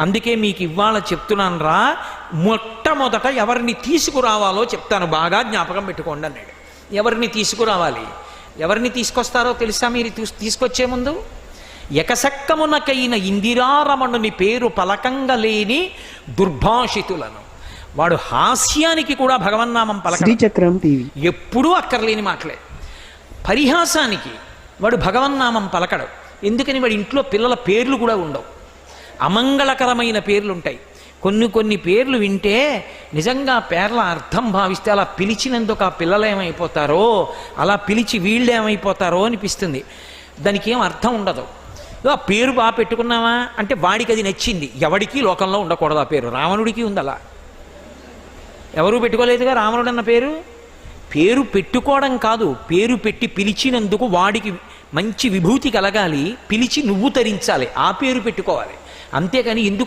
అందుకే మీకు ఇవాళ చెప్తున్నాను రా, మొట్టమొదట ఎవరిని తీసుకురావాలో చెప్తాను, బాగా జ్ఞాపకం పెట్టుకోండి అన్నాడు. ఎవరిని తీసుకురావాలి, ఎవరిని తీసుకొస్తారో తెలుసా? మీరు తీసుకొచ్చే ముందు ఎకసక్కమునకైన ఇందిరారమణుని పేరు పలకంగా లేని దుర్భాషితులను, వాడు హాస్యానికి కూడా భగవన్నామం శ్రీచక్రం టీవీ ఎప్పుడూ అక్కర్లేని మాటలే. పరిహాసానికి వాడు భగవన్నామం పలకడు. ఎందుకని? వాడి ఇంట్లో పిల్లల పేర్లు కూడా ఉండవు, అమంగళకరమైన పేర్లు ఉంటాయి. కొన్ని పేర్లు వింటే నిజంగా పేర్ల అర్థం భావిస్తే అలా పిలిచినందుకు ఆ పిల్లలు ఏమైపోతారో, అలా పిలిచి వీళ్ళు ఏమైపోతారో అనిపిస్తుంది. దానికి ఏం అర్థం ఉండదు. ఆ పేరు బాగా పెట్టుకున్నావా అంటే వాడికి అది నచ్చింది. ఎవడికి లోకంలో ఉండకూడదు ఆ పేరు. రావణుడికి ఉంది అలా, ఎవరూ పెట్టుకోలేదుగా రావణుడు అన్న పేరు. పేరు పెట్టుకోవడం కాదు, పేరు పెట్టి పిలిచినందుకు వాడికి మంచి విభూతి కలగాలి, పిలిచి నువ్వు తరించాలి, ఆ పేరు పెట్టుకోవాలి. అంతేకాని ఎందుకు